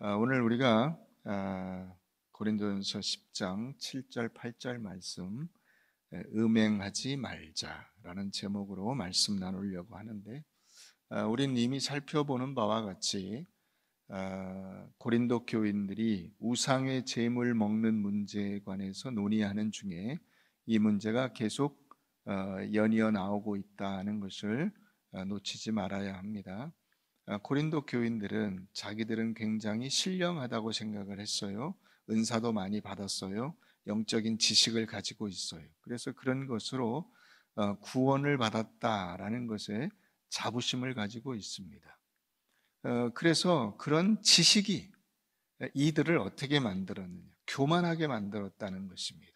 오늘 우리가 고린도전서 10장 7절 8절 말씀 음행하지 말자라는 제목으로 말씀 나누려고 하는데, 우린 이미 살펴보는 바와 같이 고린도 교인들이 우상의 제물 먹는 문제에 관해서 논의하는 중에 이 문제가 계속 연이어 나오고 있다는 것을 놓치지 말아야 합니다. 고린도 교인들은 자기들은 굉장히 신령하다고 생각을 했어요. 은사도 많이 받았어요. 영적인 지식을 가지고 있어요. 그래서 그런 것으로 구원을 받았다라는 것에 자부심을 가지고 있습니다. 그래서 그런 지식이 이들을 어떻게 만들었느냐? 교만하게 만들었다는 것입니다.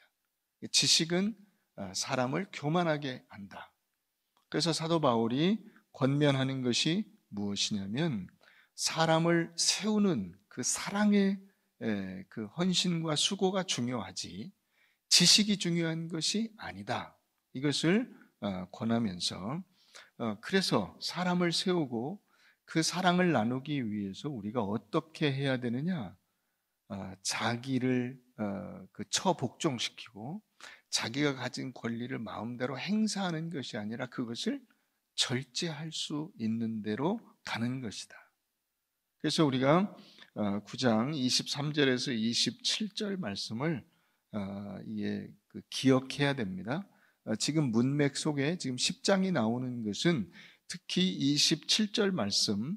지식은 사람을 교만하게 한다. 그래서 사도 바울이 권면하는 것이 무엇이냐면, 사람을 세우는 그 사랑의 그 헌신과 수고가 중요하지 지식이 중요한 것이 아니다. 이것을 권하면서, 그래서 사람을 세우고 그 사랑을 나누기 위해서 우리가 어떻게 해야 되느냐? 자기를 처복종시키고 자기가 가진 권리를 마음대로 행사하는 것이 아니라 그것을 절제할 수 있는 대로 가는 것이다. 그래서 우리가 9장 23절에서 27절 말씀을 기억해야 됩니다. 지금 문맥 속에 지금 10장이 나오는 것은 특히 27절 말씀,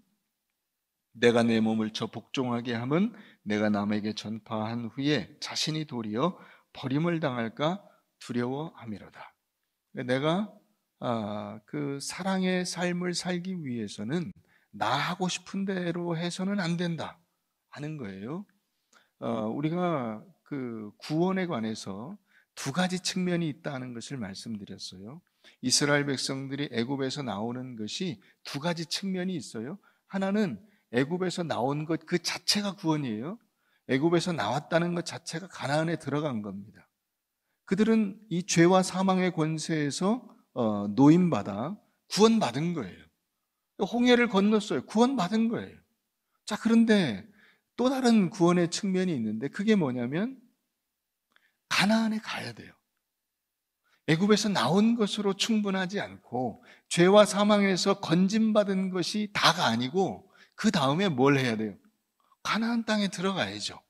내가 내 몸을 저 복종하게 함은 내가 남에게 전파한 후에 자신이 도리어 버림을 당할까 두려워함이로다. 내가 그 사랑의 삶을 살기 위해서는 나 하고 싶은 대로 해서는 안 된다 하는 거예요. 우리가 그 구원에 관해서 두 가지 측면이 있다는 것을 말씀드렸어요. 이스라엘 백성들이 애굽에서 나오는 것이 두 가지 측면이 있어요. 하나는 애굽에서 나온 것 그 자체가 구원이에요. 애굽에서 나왔다는 것 자체가 가나안에 들어간 겁니다. 그들은 이 죄와 사망의 권세에서 노임받아 구원받은 거예요. 홍해를 건넜어요. 구원받은 거예요. 자, 그런데 또 다른 구원의 측면이 있는데, 그게 뭐냐면 가나안에 가야 돼요. 애굽에서 나온 것으로 충분하지 않고 죄와 사망에서 건짐받은 것이 다가 아니고 그 다음에 뭘 해야 돼요? 가나안 땅에 들어가야죠.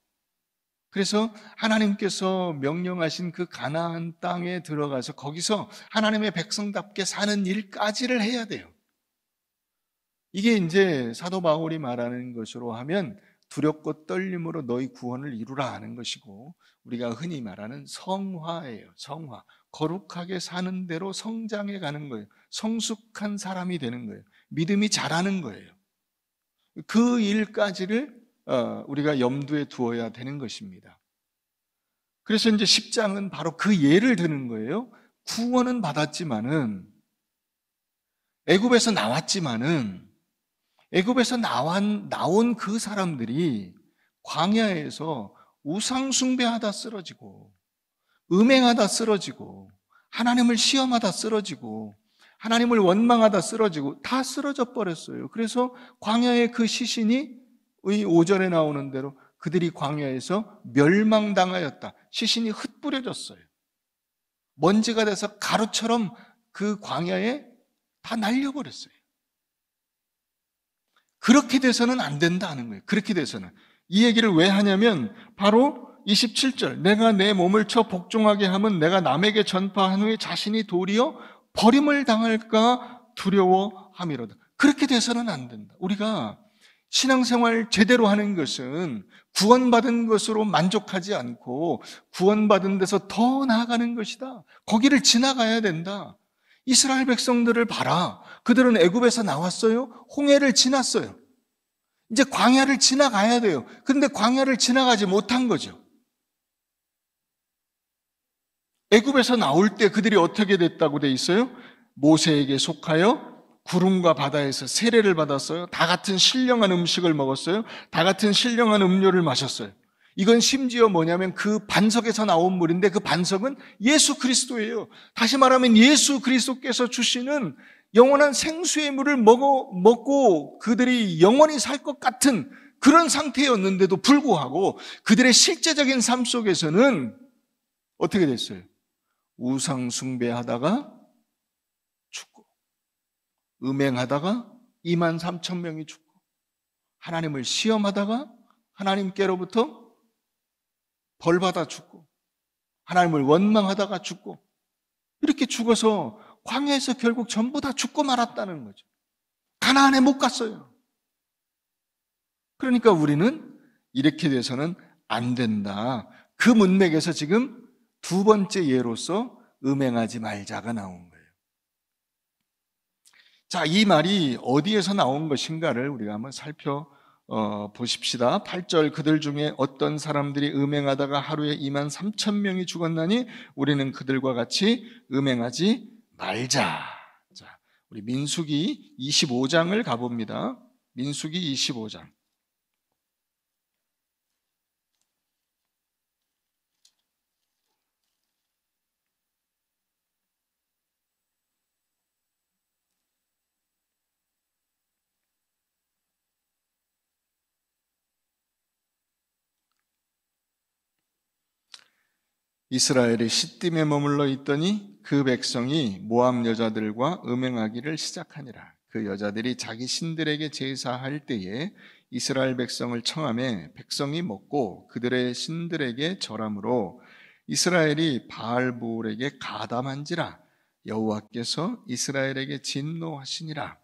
그래서 하나님께서 명령하신 그 가나안 땅에 들어가서 거기서 하나님의 백성답게 사는 일까지를 해야 돼요. 이게 이제 사도 바울이 말하는 것으로 하면 두렵고 떨림으로 너희 구원을 이루라 하는 것이고, 우리가 흔히 말하는 성화예요. 성화. 거룩하게 사는 대로 성장해 가는 거예요. 성숙한 사람이 되는 거예요. 믿음이 자라는 거예요. 그 일까지를 우리가 염두에 두어야 되는 것입니다. 그래서 이제 10장은 바로 그 예를 드는 거예요. 구원은 받았지만은, 애굽에서 나왔지만은, 애굽에서 나온 그 사람들이 광야에서 우상 숭배하다 쓰러지고, 음행하다 쓰러지고, 하나님을 시험하다 쓰러지고, 하나님을 원망하다 쓰러지고, 다 쓰러져 버렸어요. 그래서 광야의 그 시신이 5절에 나오는 대로 그들이 광야에서 멸망당하였다. 시신이 흩뿌려졌어요. 먼지가 돼서 가루처럼 그 광야에 다 날려버렸어요. 그렇게 돼서는 안 된다는 거예요. 그렇게 돼서는. 이 얘기를 왜 하냐면 바로 27절, 내가 내 몸을 쳐 복종하게 하면 내가 남에게 전파한 후에 자신이 도리어 버림을 당할까 두려워함이로다. 그렇게 돼서는 안 된다. 우리가 신앙생활 제대로 하는 것은 구원받은 것으로 만족하지 않고 구원받은 데서 더 나아가는 것이다. 거기를 지나가야 된다. 이스라엘 백성들을 봐라. 그들은 애굽에서 나왔어요. 홍해를 지났어요. 이제 광야를 지나가야 돼요. 그런데 광야를 지나가지 못한 거죠. 애굽에서 나올 때 그들이 어떻게 됐다고 돼 있어요? 모세에게 속하여 구름과 바다에서 세례를 받았어요. 다 같은 신령한 음식을 먹었어요. 다 같은 신령한 음료를 마셨어요. 이건 심지어 뭐냐면 그 반석에서 나온 물인데, 그 반석은 예수 그리스도예요. 다시 말하면 예수 그리스도께서 주시는 영원한 생수의 물을 먹고 그들이 영원히 살 것 같은 그런 상태였는데도 불구하고 그들의 실제적인 삶 속에서는 어떻게 됐어요? 우상 숭배하다가 죽고, 음행하다가 2만 3천 명이 죽고, 하나님을 시험하다가 하나님께로부터 벌받아 죽고, 하나님을 원망하다가 죽고, 이렇게 죽어서 광야에서 결국 전부 다 죽고 말았다는 거죠. 가나안에 못 갔어요. 그러니까 우리는 이렇게 돼서는 안 된다. 그 문맥에서 지금 두 번째 예로서 음행하지 말자가 나온 거예요. 자, 이 말이 어디에서 나온 것인가를 우리가 한번 보십시다. 8절, 그들 중에 어떤 사람들이 음행하다가 하루에 2만 3천 명이 죽었나니 우리는 그들과 같이 음행하지 말자. 자, 우리 민수기 25장을 가봅니다. 민수기 25장. 이스라엘이 시딤에 머물러 있더니 그 백성이 모압 여자들과 음행하기를 시작하니라. 그 여자들이 자기 신들에게 제사할 때에 이스라엘 백성을 청하매 백성이 먹고 그들의 신들에게 절함으로 이스라엘이 바알볼에게 가담한지라. 여호와께서 이스라엘에게 진노하시니라.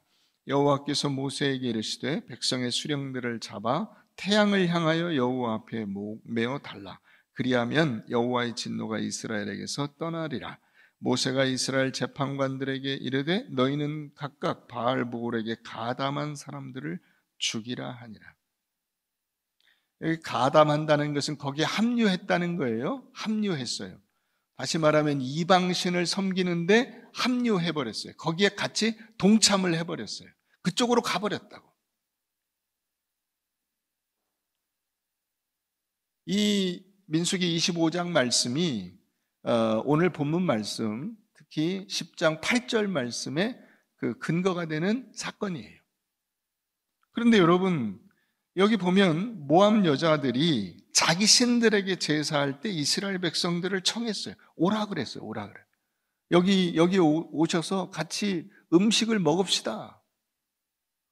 여호와께서 모세에게 이르시되 백성의 수령들을 잡아 태양을 향하여 여호와 앞에 메어 달라. 그리하면 여호와의 진노가 이스라엘에게서 떠나리라. 모세가 이스라엘 재판관들에게 이르되 너희는 각각 바알볼에게 가담한 사람들을 죽이라 하니라. 여기 가담한다는 것은 거기에 합류했다는 거예요. 합류했어요. 다시 말하면 이방신을 섬기는데 합류해버렸어요. 거기에 같이 동참을 해버렸어요. 그쪽으로 가버렸다고. 이 민수기 25장 말씀이 오늘 본문 말씀, 특히 10장 8절 말씀의 그 근거가 되는 사건이에요. 그런데 여러분, 여기 보면 모압 여자들이 자기 신들에게 제사할 때 이스라엘 백성들을 청했어요. 오라 그랬어요. 오라 그래. 여기 오셔서 같이 음식을 먹읍시다.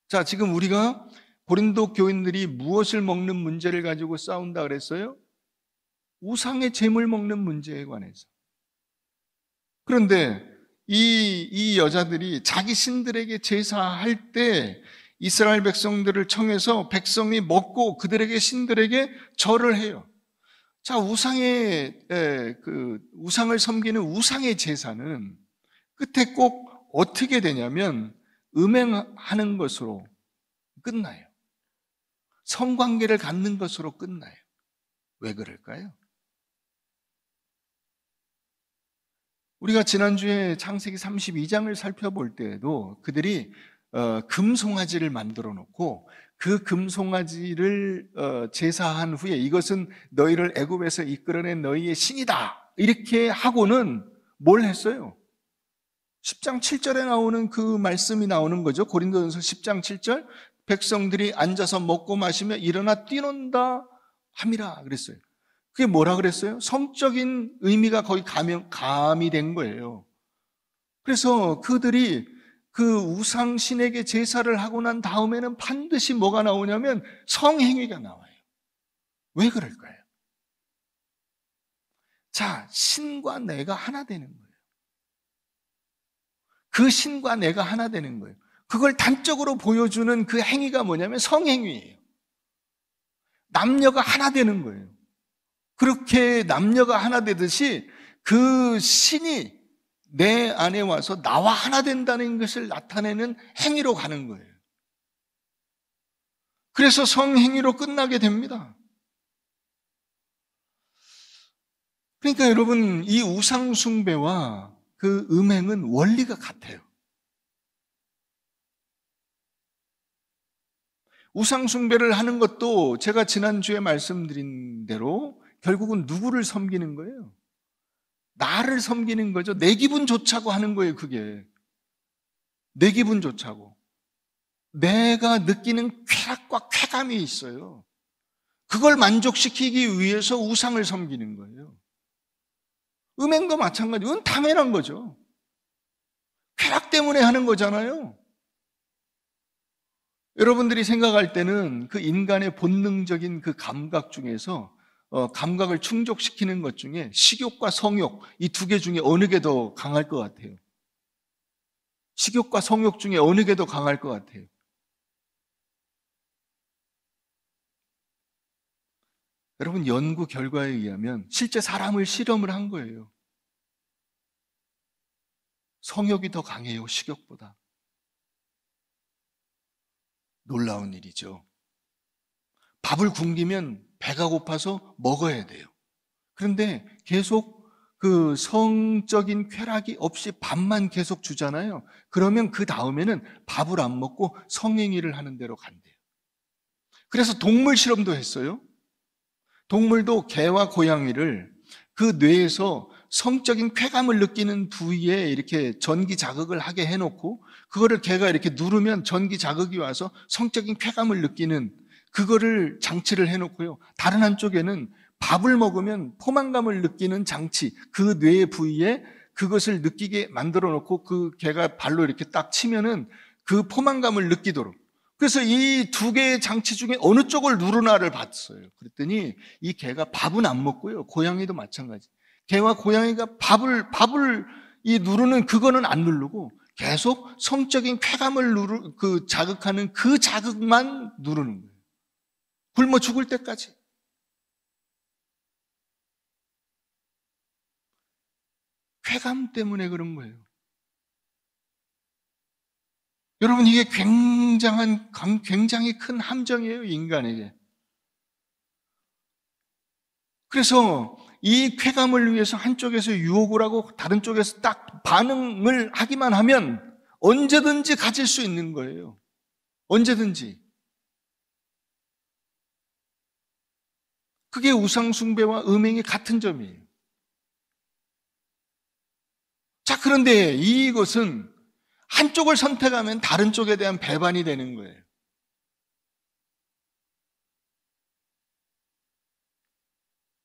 자, 지금 우리가 고린도 교인들이 무엇을 먹는 문제를 가지고 싸운다 그랬어요? 우상의 제물 먹는 문제에 관해서. 그런데 이 여자들이 자기 신들에게 제사할 때 이스라엘 백성들을 청해서 백성이 먹고 그들에게 신들에게 절을 해요. 자, 우상을 섬기는 우상의 제사는 끝에 꼭 어떻게 되냐면 음행하는 것으로 끝나요. 성관계를 갖는 것으로 끝나요. 왜 그럴까요? 우리가 지난주에 창세기 32장을 살펴볼 때에도 그들이 금송아지를 만들어 놓고 그 금송아지를 제사한 후에 이것은 너희를 애굽에서 이끌어낸 너희의 신이다 이렇게 하고는 뭘 했어요? 10장 7절에 나오는 그 말씀이 나오는 거죠. 고린도전서 10장 7절, 백성들이 앉아서 먹고 마시며 일어나 뛰논다 함이라 그랬어요. 그게 뭐라 그랬어요? 성적인 의미가 거기 가미된 거예요. 그래서 그들이 그 우상신에게 제사를 하고 난 다음에는 반드시 뭐가 나오냐면 성행위가 나와요. 왜 그럴까요? 자, 신과 내가 하나 되는 거예요. 그 신과 내가 하나 되는 거예요. 그걸 단적으로 보여주는 그 행위가 뭐냐면 성행위예요. 남녀가 하나 되는 거예요. 그렇게 남녀가 하나 되듯이 그 신이 내 안에 와서 나와 하나 된다는 것을 나타내는 행위로 가는 거예요. 그래서 성행위로 끝나게 됩니다. 그러니까 여러분, 이 우상숭배와 그 음행은 원리가 같아요. 우상숭배를 하는 것도 제가 지난주에 말씀드린 대로 결국은 누구를 섬기는 거예요? 나를 섬기는 거죠. 내 기분 좋자고 하는 거예요, 그게. 내 기분 좋자고. 내가 느끼는 쾌락과 쾌감이 있어요. 그걸 만족시키기 위해서 우상을 섬기는 거예요. 음행도 마찬가지고 이건 당연한 거죠. 쾌락 때문에 하는 거잖아요. 여러분들이 생각할 때는 그 인간의 본능적인 그 감각 중에서 감각을 충족시키는 것 중에 식욕과 성욕, 이 두 개 중에 어느 게 더 강할 것 같아요? 식욕과 성욕 중에 어느 게 더 강할 것 같아요? 여러분, 연구 결과에 의하면 실제 사람을 실험을 한 거예요. 성욕이 더 강해요, 식욕보다. 놀라운 일이죠. 밥을 굶기면 배가 고파서 먹어야 돼요. 그런데 계속 그 성적인 쾌락이 없이 밥만 계속 주잖아요. 그러면 그 다음에는 밥을 안 먹고 성행위를 하는 대로 간대요. 그래서 동물 실험도 했어요. 동물도 개와 고양이를 그 뇌에서 성적인 쾌감을 느끼는 부위에 이렇게 전기 자극을 하게 해놓고 그거를 개가 이렇게 누르면 전기 자극이 와서 성적인 쾌감을 느끼는 그거를 장치를 해놓고요. 다른 한쪽에는 밥을 먹으면 포만감을 느끼는 장치, 그 뇌의 부위에 그것을 느끼게 만들어 놓고 그 개가 발로 이렇게 딱 치면은 그 포만감을 느끼도록. 그래서 이 두 개의 장치 중에 어느 쪽을 누르나를 봤어요. 그랬더니 이 개가 밥은 안 먹고요. 고양이도 마찬가지. 개와 고양이가 밥을 이 누르는 그거는 안 누르고 계속 성적인 쾌감을 자극하는 그 자극만 누르는 거예요. 굶어 죽을 때까지. 쾌감 때문에 그런 거예요. 여러분, 이게 굉장히 큰 함정이에요, 인간에게. 그래서 이 쾌감을 위해서 한쪽에서 유혹을 하고 다른 쪽에서 딱 반응을 하기만 하면 언제든지 가질 수 있는 거예요. 언제든지. 그게 우상숭배와 음행이 같은 점이에요. 자, 그런데 이것은 한쪽을 선택하면 다른 쪽에 대한 배반이 되는 거예요.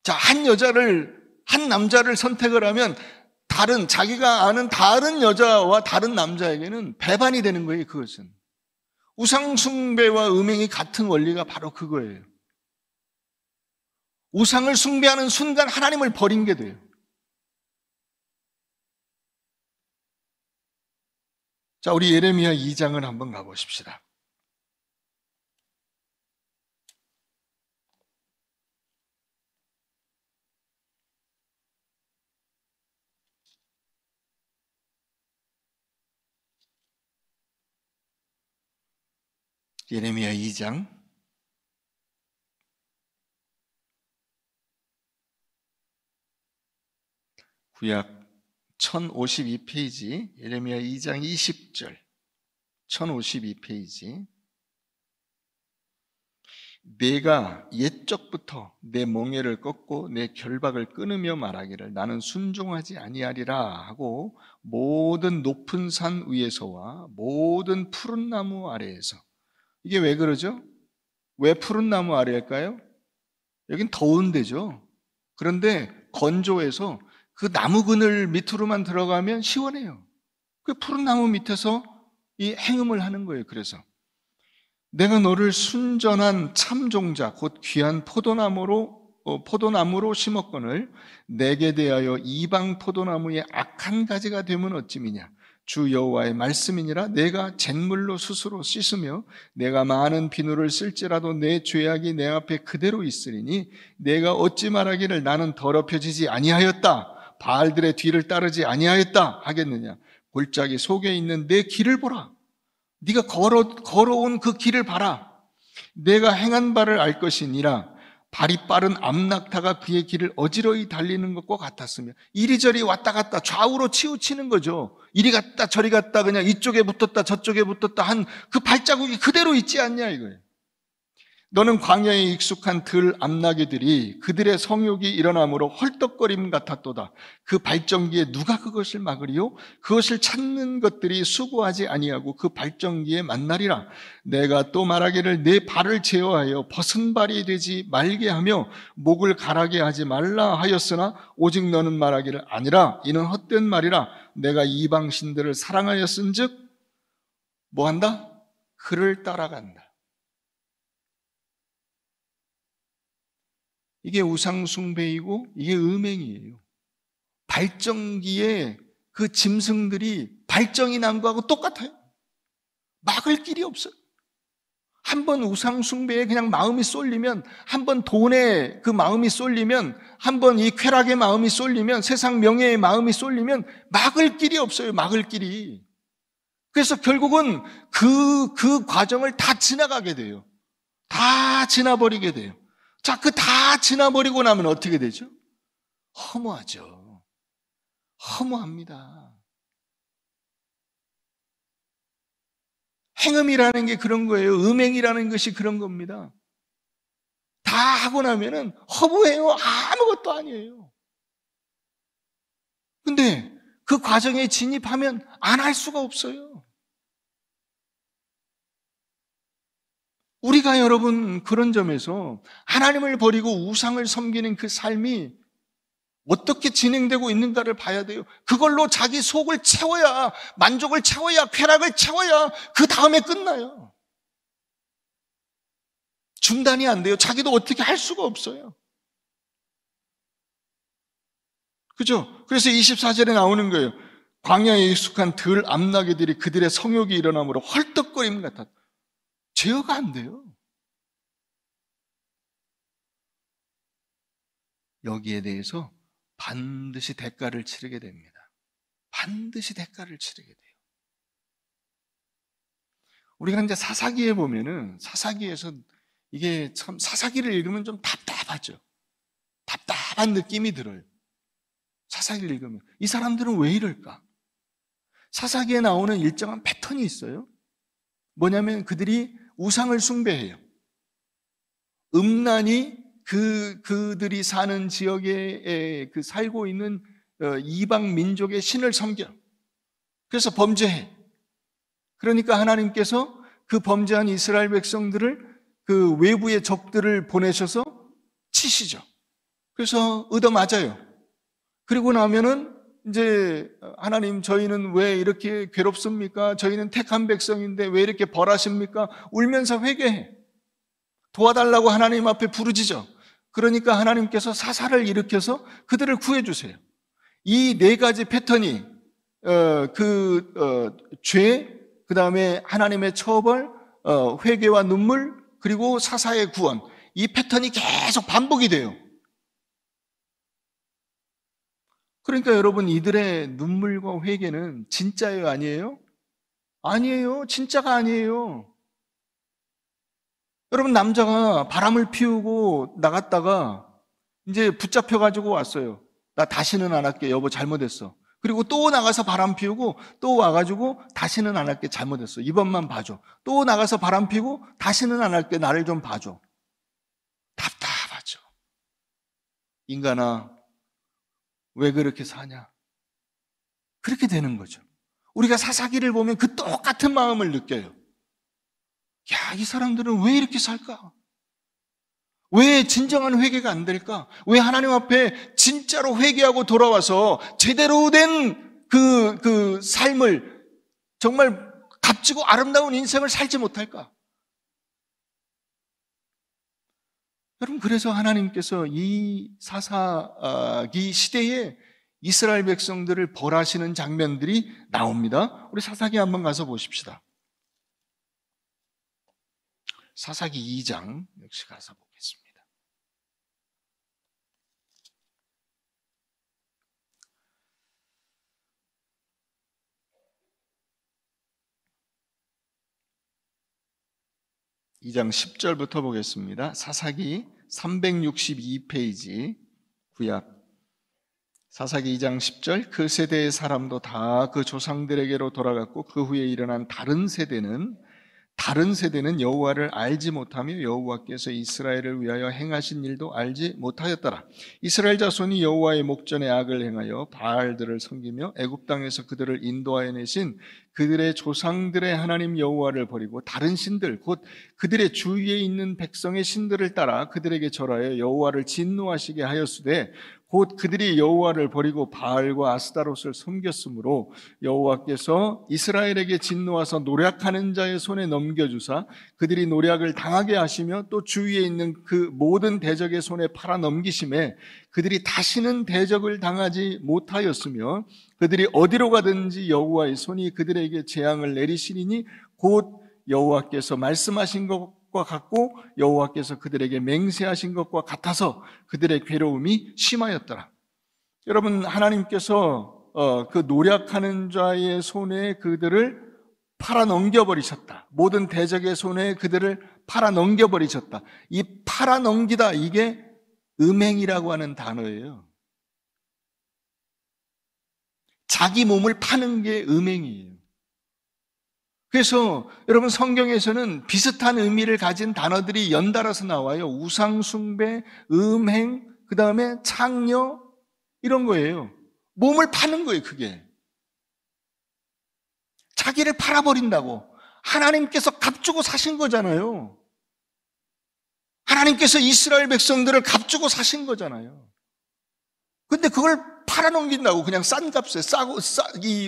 자, 한 남자를 선택을 하면 자기가 아는 다른 여자와 다른 남자에게는 배반이 되는 거예요, 그것은. 우상숭배와 음행이 같은 원리가 바로 그거예요. 우상을 숭배하는 순간 하나님을 버린 게 돼요. 자, 우리 예레미야 2장을 한번 가보십시다. 예레미야 2장 구약 1052페이지 예레미야 2장 20절 1052페이지 내가 옛적부터 내 멍에를 꺾고 내 결박을 끊으며 말하기를 나는 순종하지 아니하리라 하고 모든 높은 산 위에서와 모든 푸른 나무 아래에서 이게 왜 그러죠? 왜 푸른 나무 아래일까요? 여긴 더운 데죠. 그런데 건조해서 그 나무 그늘 밑으로만 들어가면 시원해요. 그 푸른 나무 밑에서 이 행음을 하는 거예요. 그래서 내가 너를 순전한 참종자 곧 귀한 포도나무로 심었거늘 내게 대하여 이방 포도나무의 악한 가지가 되면 어찌미냐 주 여호와의 말씀이니라 내가 잿물로 스스로 씻으며 내가 많은 비누를 쓸지라도 내 죄악이 내 앞에 그대로 있으리니 내가 어찌 말하기를 나는 더럽혀지지 아니하였다 바알들의 뒤를 따르지 아니하였다 하겠느냐 골짜기 속에 있는 내 길을 보라 네가 걸어온 그 길을 봐라 내가 행한 바를 알 것이니라 발이 빠른 암낙타가 그의 길을 어지러이 달리는 것과 같았으며 이리저리 왔다 갔다 좌우로 치우치는 거죠. 이리 갔다 저리 갔다 그냥 이쪽에 붙었다 저쪽에 붙었다 한 그 발자국이 그대로 있지 않냐 이거예요. 너는 광야에 익숙한 들 암나귀들이 그들의 성욕이 일어남으로 헐떡거림 같았도다. 그 발정기에 누가 그것을 막으리요? 그것을 찾는 것들이 수고하지 아니하고 그 발정기에 만나리라. 내가 또 말하기를 내 발을 제어하여 벗은 발이 되지 말게 하며 목을 가라게 하지 말라 하였으나 오직 너는 말하기를 아니라 이는 헛된 말이라. 내가 이방신들을 사랑하였은즉 뭐한다? 그를 따라간다. 이게 우상숭배이고 이게 음행이에요. 발정기에 그 짐승들이 발정이 난 거하고 똑같아요. 막을 길이 없어요. 한번 우상숭배에 그냥 마음이 쏠리면, 한번 돈에 그 마음이 쏠리면, 한번 이 쾌락의 마음이 쏠리면, 세상 명예의 마음이 쏠리면 막을 길이 없어요. 막을 길이. 그래서 결국은 그 과정을 다 지나가게 돼요. 다 지나버리게 돼요. 자, 그 다 지나버리고 나면 어떻게 되죠? 허무하죠. 허무합니다. 행음이라는 게 그런 거예요. 음행이라는 것이 그런 겁니다. 다 하고 나면은 허무해요. 아무것도 아니에요. 근데 그 과정에 진입하면 안 할 수가 없어요. 우리가 여러분 그런 점에서 하나님을 버리고 우상을 섬기는 그 삶이 어떻게 진행되고 있는가를 봐야 돼요. 그걸로 자기 속을 채워야, 만족을 채워야, 쾌락을 채워야 그 다음에 끝나요. 중단이 안 돼요. 자기도 어떻게 할 수가 없어요. 그죠? 그래서 24절에 나오는 거예요. 광야에 익숙한 들 암나귀들이 그들의 성욕이 일어남으로 헐떡거림 같았다. 제어가 안 돼요. 여기에 대해서 반드시 대가를 치르게 됩니다. 반드시 대가를 치르게 돼요. 우리가 이제 사사기에 보면은, 사사기에서 이게 참, 사사기를 읽으면 좀 답답하죠. 답답한 느낌이 들어요. 사사기를 읽으면. 이 사람들은 왜 이럴까? 사사기에 나오는 일정한 패턴이 있어요. 뭐냐면 그들이 우상을 숭배해요. 음란이 그들이 사는 지역에 그 살고 있는 이방 민족의 신을 섬겨. 그래서 범죄해. 그러니까 하나님께서 그 범죄한 이스라엘 백성들을 그 외부의 적들을 보내셔서 치시죠. 그래서 얻어맞아요. 그리고 나면은 이제 하나님, 저희는 왜 이렇게 괴롭습니까? 저희는 택한 백성인데 왜 이렇게 벌하십니까? 울면서 회개해. 도와달라고 하나님 앞에 부르짖어. 그러니까 하나님께서 사사를 일으켜서 그들을 구해주세요. 이 네 가지 패턴이 죄, 그 다음에 하나님의 처벌, 회개와 눈물, 그리고 사사의 구원, 이 패턴이 계속 반복이 돼요. 그러니까 여러분, 이들의 눈물과 회개는 진짜예요, 아니에요? 아니에요. 진짜가 아니에요. 여러분, 남자가 바람을 피우고 나갔다가 이제 붙잡혀가지고 왔어요. 나 다시는 안 할게. 여보, 잘못했어. 그리고 또 나가서 바람 피우고 또 와가지고 다시는 안 할게. 잘못했어. 이번만 봐줘. 또 나가서 바람 피우고 다시는 안 할게. 나를 좀 봐줘. 답답하죠. 인간아, 왜 그렇게 사냐? 그렇게 되는 거죠. 우리가 사사기를 보면 그 똑같은 마음을 느껴요. 야, 이 사람들은 왜 이렇게 살까? 왜 진정한 회개가 안 될까? 왜 하나님 앞에 진짜로 회개하고 돌아와서 제대로 된 그 삶을, 정말 값지고 아름다운 인생을 살지 못할까? 여러분, 그래서 하나님께서 이 사사기 시대에 이스라엘 백성들을 벌하시는 장면들이 나옵니다. 우리 사사기 한번 가서 보십시다. 사사기 2장 역시 가서 보겠습니다. 이 장 10절부터 보겠습니다. 사사기 362페이지 구약. 사사기 2장 10절. 그 세대의 사람도 다 그 조상들에게로 돌아갔고 그 후에 일어난 다른 세대는 다른 세대는 여호와를 알지 못하며 여호와께서 이스라엘을 위하여 행하신 일도 알지 못하였더라. 이스라엘 자손이 여호와의 목전에 악을 행하여 바알들을 섬기며 애굽 땅에서 그들을 인도하여 내신 그들의 조상들의 하나님 여호와를 버리고 다른 신들 곧 그들의 주위에 있는 백성의 신들을 따라 그들에게 절하여 여호와를 진노하시게 하였으되 곧 그들이 여호와를 버리고 바알과 아스타롯을 섬겼으므로 여호와께서 이스라엘에게 진노하사 노략하는 자의 손에 넘겨주사 그들이 노략을 당하게 하시며 또 주위에 있는 그 모든 대적의 손에 팔아 넘기심에 그들이 다시는 대적을 당하지 못하였으며 그들이 어디로 가든지 여호와의 손이 그들에게 재앙을 내리시리니 곧 여호와께서 말씀하신 것과 같고 여호와께서 그들에게 맹세하신 것과 같아서 그들의 괴로움이 심하였더라. 여러분, 하나님께서 그 노략하는 자의 손에 그들을 팔아 넘겨버리셨다. 모든 대적의 손에 그들을 팔아 넘겨버리셨다. 이 팔아 넘기다, 이게 음행이라고 하는 단어예요. 자기 몸을 파는 게 음행이에요. 그래서 여러분, 성경에서는 비슷한 의미를 가진 단어들이 연달아서 나와요. 우상숭배, 음행, 그 다음에 창녀, 이런 거예요. 몸을 파는 거예요, 그게. 자기를 팔아버린다고. 하나님께서 값주고 사신 거잖아요. 하나님께서 이스라엘 백성들을 값주고 사신 거잖아요. 근데 그걸 팔아넘긴다고, 그냥 싼 값에,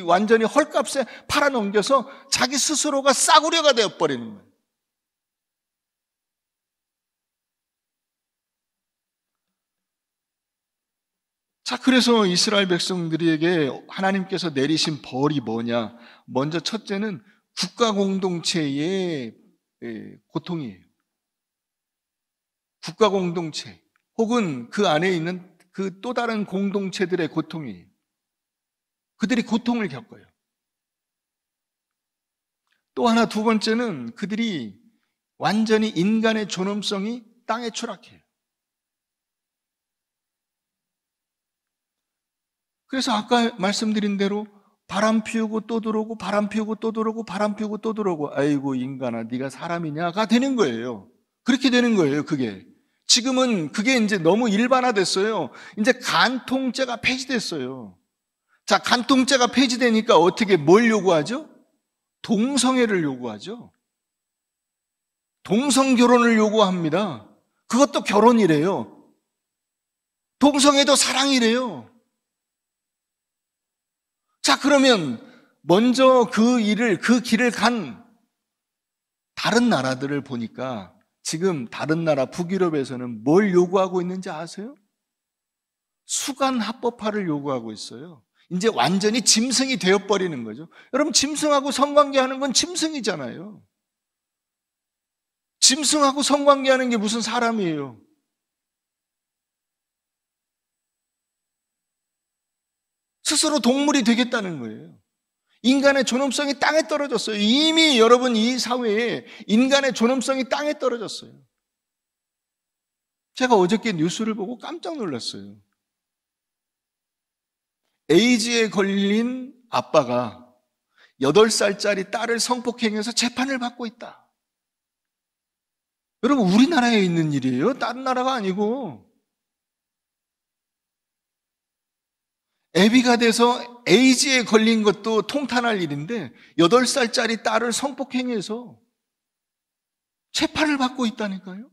완전히 헐값에 팔아넘겨서 자기 스스로가 싸구려가 되어버리는 거예요. 자, 그래서 이스라엘 백성들에게 하나님께서 내리신 벌이 뭐냐? 먼저 첫째는 국가 공동체의 고통이에요. 국가 공동체, 혹은 그 안에 있는 그 또 다른 공동체들의 고통이에요. 그들이 고통을 겪어요. 또 하나, 두 번째는 그들이 완전히 인간의 존엄성이 땅에 추락해요. 그래서 아까 말씀드린 대로 바람 피우고 또 들어오고 바람 피우고 또 들어오고 바람 피우고 또 들어오고, 아이고 인간아 네가 사람이냐가 되는 거예요. 그렇게 되는 거예요. 그게 지금은 그게 이제 너무 일반화됐어요. 이제 간통죄가 폐지됐어요. 자, 간통죄가 폐지되니까 어떻게 뭘 요구하죠? 동성애를 요구하죠. 동성결혼을 요구합니다. 그것도 결혼이래요. 동성애도 사랑이래요. 자, 그러면 먼저 그 길을 간 다른 나라들을 보니까 지금 다른 나라 북유럽에서는 뭘 요구하고 있는지 아세요? 수간 합법화를 요구하고 있어요. 이제 완전히 짐승이 되어버리는 거죠. 여러분, 짐승하고 성관계하는 건 짐승이잖아요. 짐승하고 성관계하는 게 무슨 사람이에요? 스스로 동물이 되겠다는 거예요. 인간의 존엄성이 땅에 떨어졌어요. 이미 여러분, 이 사회에 인간의 존엄성이 땅에 떨어졌어요. 제가 어저께 뉴스를 보고 깜짝 놀랐어요. 에이즈에 걸린 아빠가 8살짜리 딸을 성폭행해서 재판을 받고 있다. 여러분, 우리나라에 있는 일이에요. 다른 나라가 아니고. 애비가 돼서 에이즈에 걸린 것도 통탄할 일인데 8살짜리 딸을 성폭행해서 재판을 받고 있다니까요.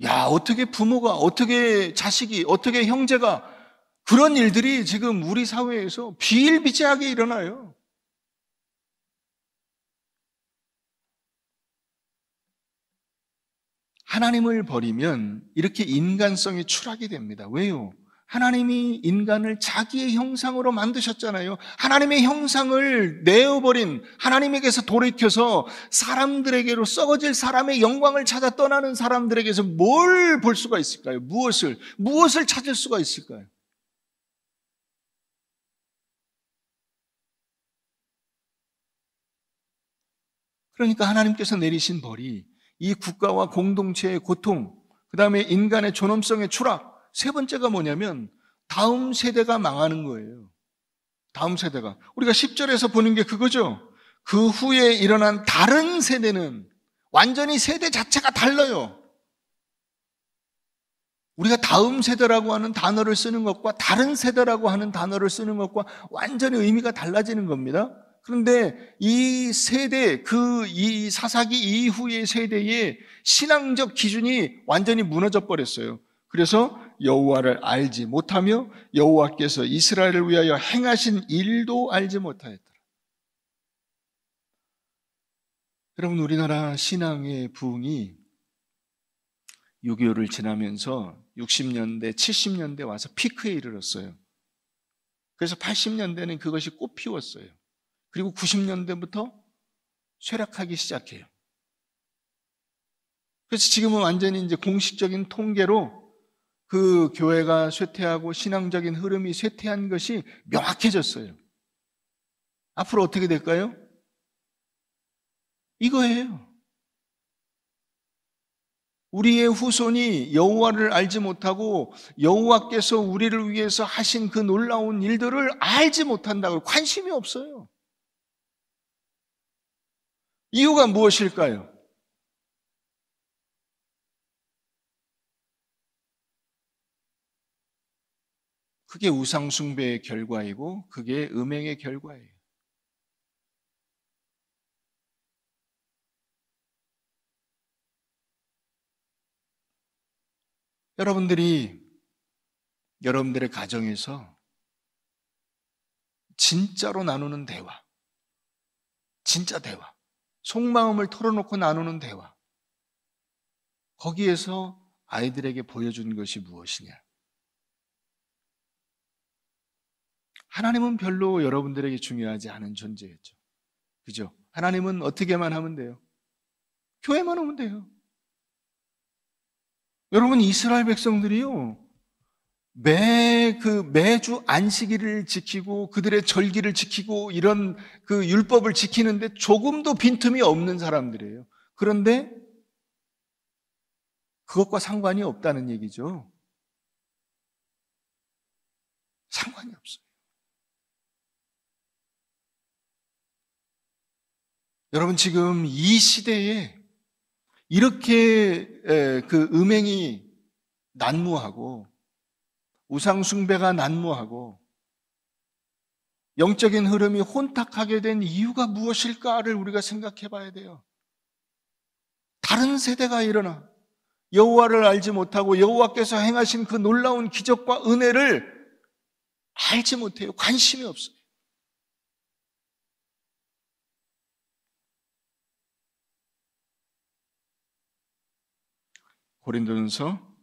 야, 어떻게 부모가, 어떻게 자식이, 어떻게 형제가, 그런 일들이 지금 우리 사회에서 비일비재하게 일어나요. 하나님을 버리면 이렇게 인간성이 추락이 됩니다. 왜요? 하나님이 인간을 자기의 형상으로 만드셨잖아요. 하나님의 형상을 내어버린, 하나님에게서 돌이켜서 사람들에게로 썩어질 사람의 영광을 찾아 떠나는 사람들에게서 뭘 볼 수가 있을까요? 무엇을 찾을 수가 있을까요? 그러니까 하나님께서 내리신 벌이 이 국가와 공동체의 고통, 그 다음에 인간의 존엄성의 추락, 세 번째가 뭐냐면 다음 세대가 망하는 거예요. 다음 세대가. 우리가 10절에서 보는 게 그거죠. 그 후에 일어난 다른 세대는 완전히 세대 자체가 달라요. 우리가 다음 세대라고 하는 단어를 쓰는 것과 다른 세대라고 하는 단어를 쓰는 것과 완전히 의미가 달라지는 겁니다. 그런데 이 세대, 이 사사기 이후의 세대의 신앙적 기준이 완전히 무너져 버렸어요. 그래서 여호와를 알지 못하며 여호와께서 이스라엘을 위하여 행하신 일도 알지 못하였더라. 여러분, 우리나라 신앙의 부흥이 6.25를 지나면서 60년대, 70년대 와서 피크에 이르렀어요. 그래서 80년대는 그것이 꽃피웠어요. 그리고 90년대부터 쇠락하기 시작해요. 그래서 지금은 완전히 이제 공식적인 통계로 그 교회가 쇠퇴하고 신앙적인 흐름이 쇠퇴한 것이 명확해졌어요. 앞으로 어떻게 될까요? 이거예요. 우리의 후손이 여호와를 알지 못하고 여호와께서 우리를 위해서 하신 그 놀라운 일들을 알지 못한다고 관심이 없어요. 이유가 무엇일까요? 그게 우상숭배의 결과이고 그게 음행의 결과예요. 여러분들이 여러분들의 가정에서 진짜로 나누는 대화, 진짜 대화, 속마음을 털어놓고 나누는 대화, 거기에서 아이들에게 보여준 것이 무엇이냐? 하나님은 별로 여러분들에게 중요하지 않은 존재였죠. 그죠? 하나님은 어떻게만 하면 돼요? 교회만 오면 돼요. 여러분, 이스라엘 백성들이요, 매주 안식일을 지키고 그들의 절기를 지키고 이런 그 율법을 지키는데 조금도 빈틈이 없는 사람들이에요. 그런데 그것과 상관이 없다는 얘기죠. 상관이 없어요. 여러분, 지금 이 시대에 이렇게 그 음행이 난무하고 우상숭배가 난무하고 영적인 흐름이 혼탁하게 된 이유가 무엇일까를 우리가 생각해 봐야 돼요. 다른 세대가 일어나 여호와를 알지 못하고 여호와께서 행하신 그 놀라운 기적과 은혜를 알지 못해요. 관심이 없어요. 고린도전서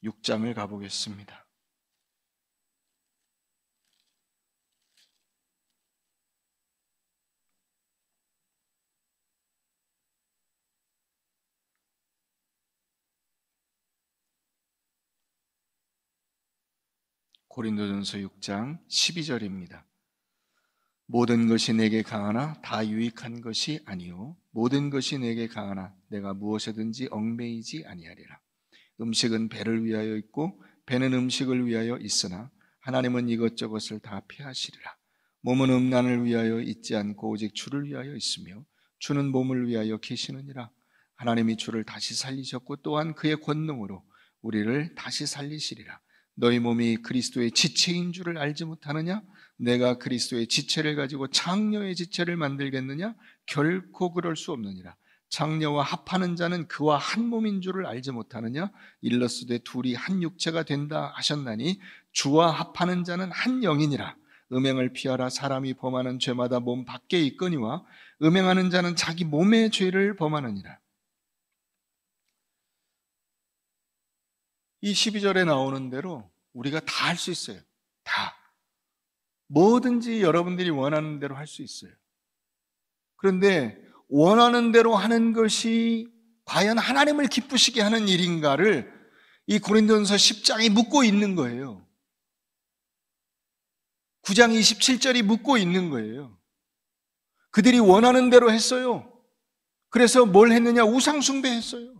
6장을 가보겠습니다. 고린도전서 6장 12절입니다. 모든 것이 내게 강하나 다 유익한 것이 아니요 모든 것이 내게 강하나 내가 무엇에든지 얽매이지 아니하리라. 음식은 배를 위하여 있고 배는 음식을 위하여 있으나 하나님은 이것저것을 다 피하시리라. 몸은 음란을 위하여 있지 않고 오직 주를 위하여 있으며 주는 몸을 위하여 계시느니라. 하나님이 주를 다시 살리셨고 또한 그의 권능으로 우리를 다시 살리시리라. 너희 몸이 그리스도의 지체인 줄을 알지 못하느냐? 내가 그리스도의 지체를 가지고 장녀의 지체를 만들겠느냐? 결코 그럴 수 없느니라. 장녀와 합하는 자는 그와 한 몸인 줄을 알지 못하느냐? 일러스되 둘이 한 육체가 된다 하셨나니 주와 합하는 자는 한 영이니라. 음행을 피하라. 사람이 범하는 죄마다 몸 밖에 있거니와 음행하는 자는 자기 몸의 죄를 범하느니라. 이 12절에 나오는 대로 우리가 다 할 수 있어요. 다. 뭐든지 여러분들이 원하는 대로 할 수 있어요. 그런데 원하는 대로 하는 것이 과연 하나님을 기쁘시게 하는 일인가를 이 고린도전서 10장이 묻고 있는 거예요. 9장 27절이 묻고 있는 거예요. 그들이 원하는 대로 했어요. 그래서 뭘 했느냐? 우상숭배했어요.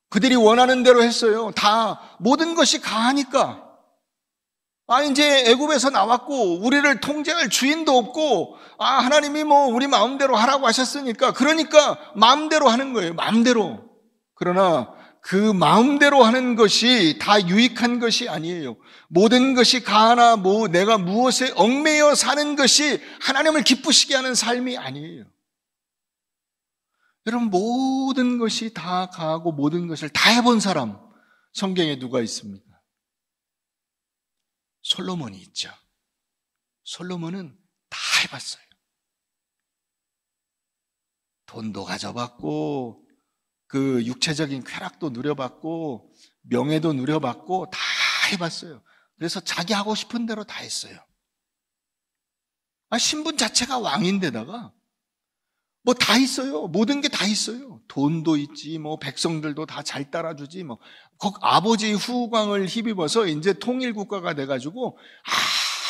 그들이 원하는 대로 했어요. 다 모든 것이 가하니까. 이제 애굽에서 나왔고 우리를 통제할 주인도 없고 하나님이 우리 마음대로 하라고 하셨으니까 그러니까 마음대로 하는 거예요. 마음대로. 그러나 그 마음대로 하는 것이 다 유익한 것이 아니에요. 모든 것이 가하나 내가 무엇에 얽매여 사는 것이 하나님을 기쁘시게 하는 삶이 아니에요. 여러분, 모든 것이 다 가하고 모든 것을 다 해본 사람 성경에 누가 있습니까? 솔로몬이 있죠. 솔로몬은 다 해봤어요. 돈도 가져봤고 그 육체적인 쾌락도 누려봤고 명예도 누려봤고 다 해봤어요. 그래서 자기 하고 싶은 대로 다 했어요. 신분 자체가 왕인데다가 다 있어요. 모든 게 다 있어요. 돈도 있지, 백성들도 다 잘 따라주지, 아버지 후광을 힘입어서 이제 통일국가가 돼가지고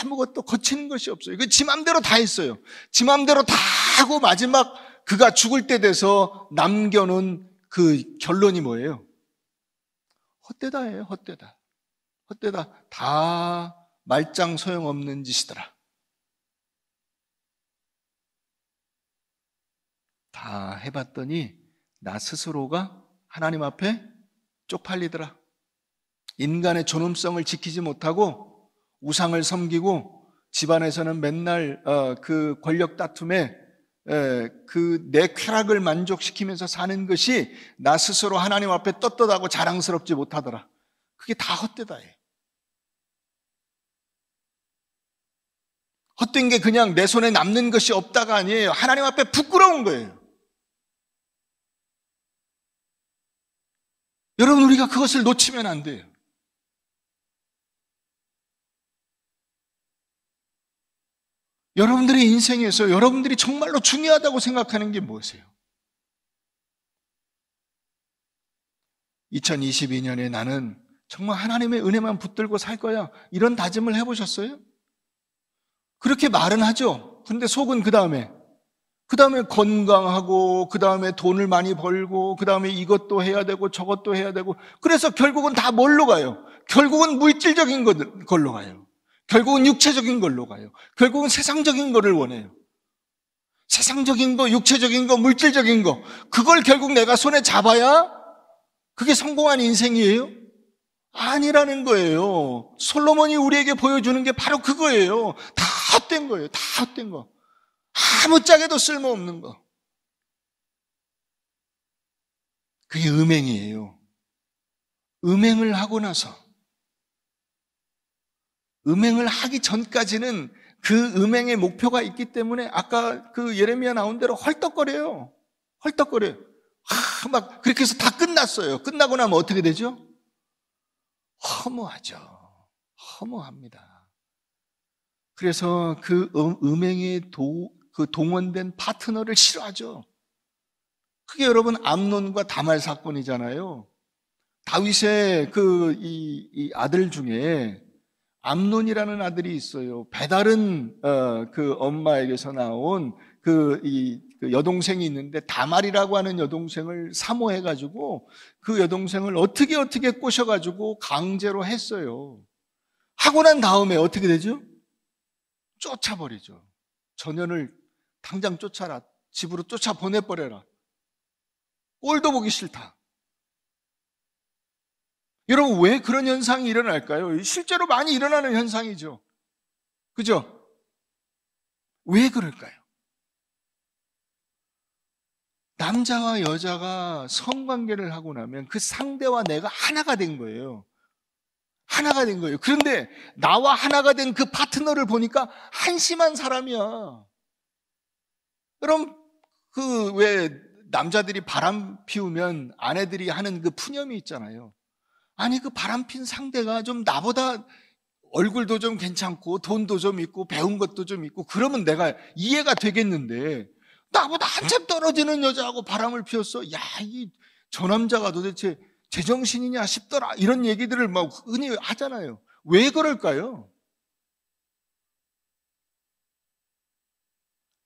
아무것도 거치는 것이 없어요. 지 맘대로 다 했어요. 지 맘대로 다 하고 마지막 그가 죽을 때 돼서 남겨놓은 그 결론이 뭐예요? 헛되다예요, 헛되다. 헛되다. 다 말짱 소용없는 짓이더라. 다 해봤더니 나 스스로가 하나님 앞에 쪽팔리더라. 인간의 존엄성을 지키지 못하고 우상을 섬기고 집안에서는 맨날 그 권력 다툼에 그 내 쾌락을 만족시키면서 사는 것이 나 스스로 하나님 앞에 떳떳하고 자랑스럽지 못하더라. 그게 다 헛되다예요. 헛된 게 그냥 내 손에 남는 것이 없다가 아니에요. 하나님 앞에 부끄러운 거예요. 여러분, 우리가 그것을 놓치면 안 돼요. 여러분들의 인생에서 여러분들이 정말로 중요하다고 생각하는 게 무엇이에요? 2022년에 나는 정말 하나님의 은혜만 붙들고 살 거야. 이런 다짐을 해보셨어요? 그렇게 말은 하죠. 근데 속은 그 다음에 건강하고, 그 다음에 돈을 많이 벌고, 그 다음에 이것도 해야 되고 저것도 해야 되고, 그래서 결국은 다 뭘로 가요? 결국은 물질적인 걸로 가요. 결국은 육체적인 걸로 가요. 결국은 세상적인 거를 원해요. 세상적인 거, 육체적인 거, 물질적인 거, 그걸 결국 내가 손에 잡아야 그게 성공한 인생이에요? 아니라는 거예요. 솔로몬이 우리에게 보여주는 게 바로 그거예요. 다 헛된 거예요. 다 헛된 거. 아무짝에도 쓸모없는 거. 그게 음행이에요. 음행을 하고 나서, 음행을 하기 전까지는 그 음행의 목표가 있기 때문에 아까 그 예레미야 나온 대로 헐떡거려요. 헐떡거려요. 막 그렇게 해서 다 끝났어요. 끝나고 나면 어떻게 되죠? 허무하죠. 허무합니다. 그래서 그 음행에 그 동원된 파트너를 싫어하죠. 그게 여러분 암논과 다말 사건이잖아요. 다윗의 이 아들 중에 암논이라는 아들이 있어요. 배다른 그 엄마에게서 나온 그 여동생이 있는데 다말이라고 하는 여동생을 사모해가지고 그 여동생을 어떻게 꼬셔가지고 강제로 했어요. 하고 난 다음에 어떻게 되죠? 쫓아버리죠. 전현을 당장 쫓아라. 집으로 쫓아 보내버려라. 꼴도 보기 싫다. 여러분, 왜 그런 현상이 일어날까요? 실제로 많이 일어나는 현상이죠. 그죠? 왜 그럴까요? 남자와 여자가 성관계를 하고 나면 그 상대와 내가 하나가 된 거예요. 하나가 된 거예요. 그런데 나와 하나가 된 그 파트너를 보니까 한심한 사람이야. 그럼 왜 남자들이 바람 피우면 아내들이 하는 그 푸념이 있잖아요. 아니, 그 바람 핀 상대가 좀 나보다 얼굴도 좀 괜찮고 돈도 좀 있고 배운 것도 좀 있고 그러면 내가 이해가 되겠는데 나보다 한참 떨어지는 여자하고 바람을 피웠어. 야, 저 남자가 도대체 제정신이냐 싶더라. 이런 얘기들을 막 흔히 하잖아요. 왜 그럴까요?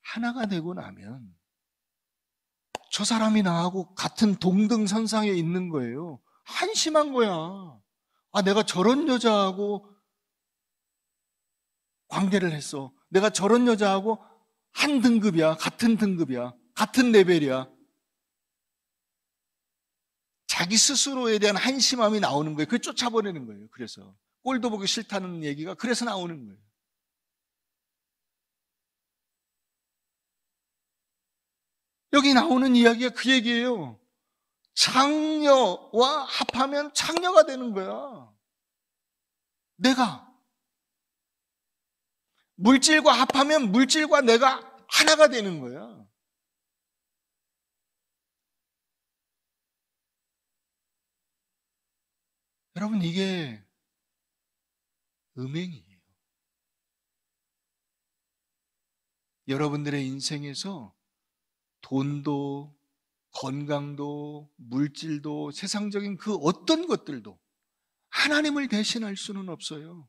하나가 되고 나면 저 사람이 나하고 같은 동등선상에 있는 거예요. 한심한 거야. 내가 저런 여자하고 관계를 했어. 내가 저런 여자하고 한 등급이야, 같은 등급이야, 같은 레벨이야. 자기 스스로에 대한 한심함이 나오는 거예요. 그걸 쫓아버리는 거예요. 그래서 꼴도 보기 싫다는 얘기가 그래서 나오는 거예요. 여기 나오는 이야기가 그 얘기예요. 창녀와 합하면 창녀가 되는 거야. 내가 물질과 합하면 물질과 내가 하나가 되는 거야. 여러분, 이게 음행이에요. 여러분들의 인생에서 돈도, 건강도, 물질도, 세상적인 그 어떤 것들도 하나님을 대신할 수는 없어요.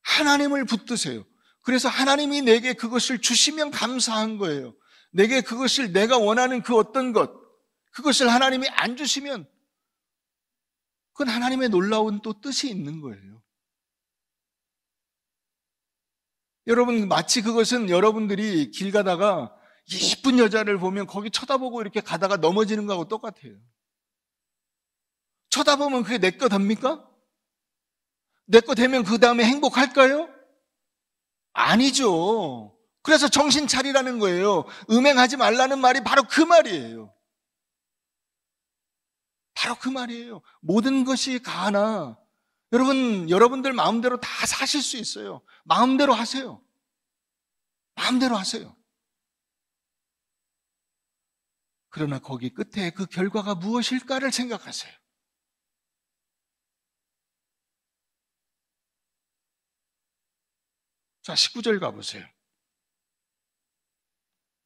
하나님을 붙드세요. 그래서 하나님이 내게 그것을 주시면 감사한 거예요. 내게 그것을 내가 원하는 그 어떤 것, 그것을 하나님이 안 주시면 그건 하나님의 놀라운 또 뜻이 있는 거예요. 여러분, 마치 그것은 여러분들이 길 가다가 예쁜 여자를 보면 거기 쳐다보고 이렇게 가다가 넘어지는 거하고 똑같아요. 쳐다보면 그게 내 거 됩니까? 내 거 되면 그 다음에 행복할까요? 아니죠. 그래서 정신 차리라는 거예요. 음행하지 말라는 말이 바로 그 말이에요. 바로 그 말이에요. 모든 것이 가하나 여러분들 마음대로 다 사실 수 있어요. 마음대로 하세요. 마음대로 하세요. 그러나 거기 끝에 그 결과가 무엇일까를 생각하세요. 자, 19절 가보세요.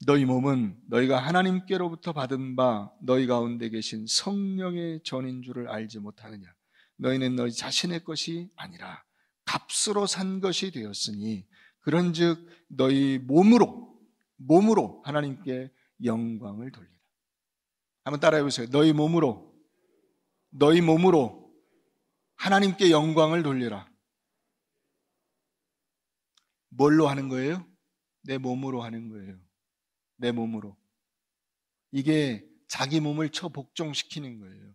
너희 몸은 너희가 하나님께로부터 받은 바 너희 가운데 계신 성령의 전인 줄을 알지 못하느냐. 너희는 너희 자신의 것이 아니라 값으로 산 것이 되었으니 그런즉 너희 몸으로 하나님께 영광을 돌리라. 한번 따라해 보세요. 너희 몸으로 하나님께 영광을 돌리라. 뭘로 하는 거예요? 내 몸으로 하는 거예요. 내 몸으로. 이게 자기 몸을 처복종시키는 거예요.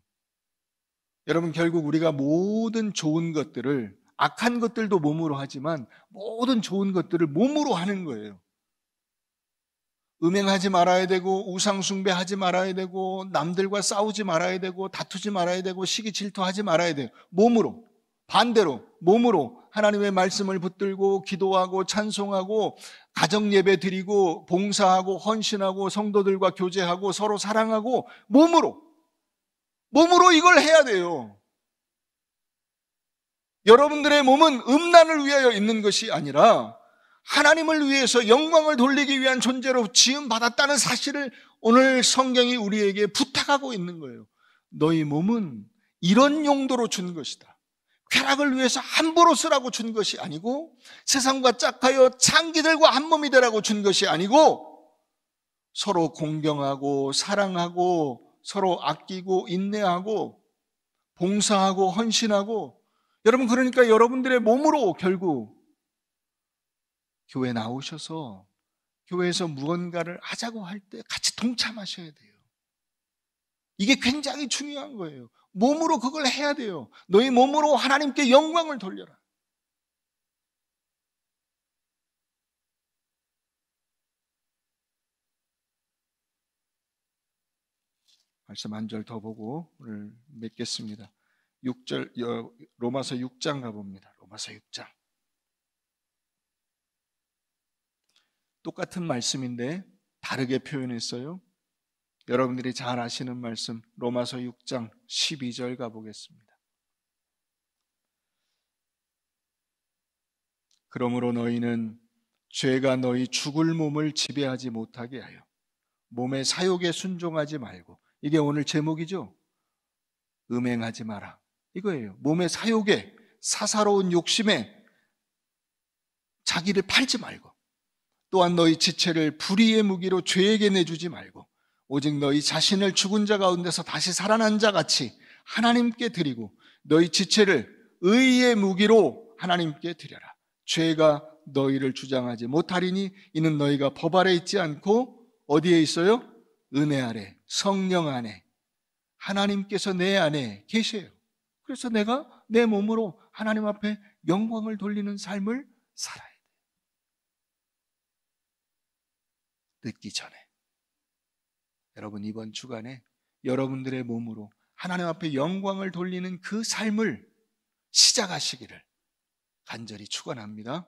여러분, 결국 우리가 모든 좋은 것들을, 악한 것들도 몸으로 하지만 모든 좋은 것들을 몸으로 하는 거예요. 음행하지 말아야 되고, 우상숭배하지 말아야 되고, 남들과 싸우지 말아야 되고, 다투지 말아야 되고, 시기 질투하지 말아야 돼요. 몸으로. 반대로 몸으로 하나님의 말씀을 붙들고 기도하고 찬송하고 가정 예배 드리고 봉사하고 헌신하고 성도들과 교제하고 서로 사랑하고 몸으로 이걸 해야 돼요. 여러분들의 몸은 음란을 위하여 있는 것이 아니라 하나님을 위해서 영광을 돌리기 위한 존재로 지음받았다는 사실을 오늘 성경이 우리에게 부탁하고 있는 거예요. 너희 몸은 이런 용도로 준 것이다. 쾌락을 위해서 함부로 쓰라고 준 것이 아니고 세상과 짝하여 창기들과 한 몸이 되라고 준 것이 아니고 서로 공경하고 사랑하고 서로 아끼고 인내하고 봉사하고 헌신하고 여러분, 그러니까 여러분들의 몸으로 결국 교회 나오셔서 교회에서 무언가를 하자고 할 때 같이 동참하셔야 돼요. 이게 굉장히 중요한 거예요. 몸으로 그걸 해야 돼요. 너희 몸으로 하나님께 영광을 돌려라. 말씀 한 절 더 보고 오늘 맺겠습니다. 6절, 로마서 6장 가봅니다. 로마서 6장. 똑같은 말씀인데 다르게 표현했어요. 여러분들이 잘 아시는 말씀, 로마서 6장 12절 가보겠습니다. 그러므로 너희는 죄가 너희 죽을 몸을 지배하지 못하게 하여 몸의 사욕에 순종하지 말고, 이게 오늘 제목이죠. 음행하지 마라, 이거예요. 몸의 사욕에, 사사로운 욕심에 자기를 팔지 말고, 또한 너희 지체를 불의의 무기로 죄에게 내주지 말고 오직 너희 자신을 죽은 자 가운데서 다시 살아난 자 같이 하나님께 드리고 너희 지체를 의의 무기로 하나님께 드려라. 죄가 너희를 주장하지 못하리니 이는 너희가 법 아래 있지 않고 어디에 있어요? 은혜 아래, 성령 안에, 하나님께서 내 안에 계세요. 그래서 내가 내 몸으로 하나님 앞에 영광을 돌리는 삶을 살아야 돼요. 늦기 전에. 여러분, 이번 주간에 여러분들의 몸으로 하나님 앞에 영광을 돌리는 그 삶을 시작하시기를 간절히 축원합니다.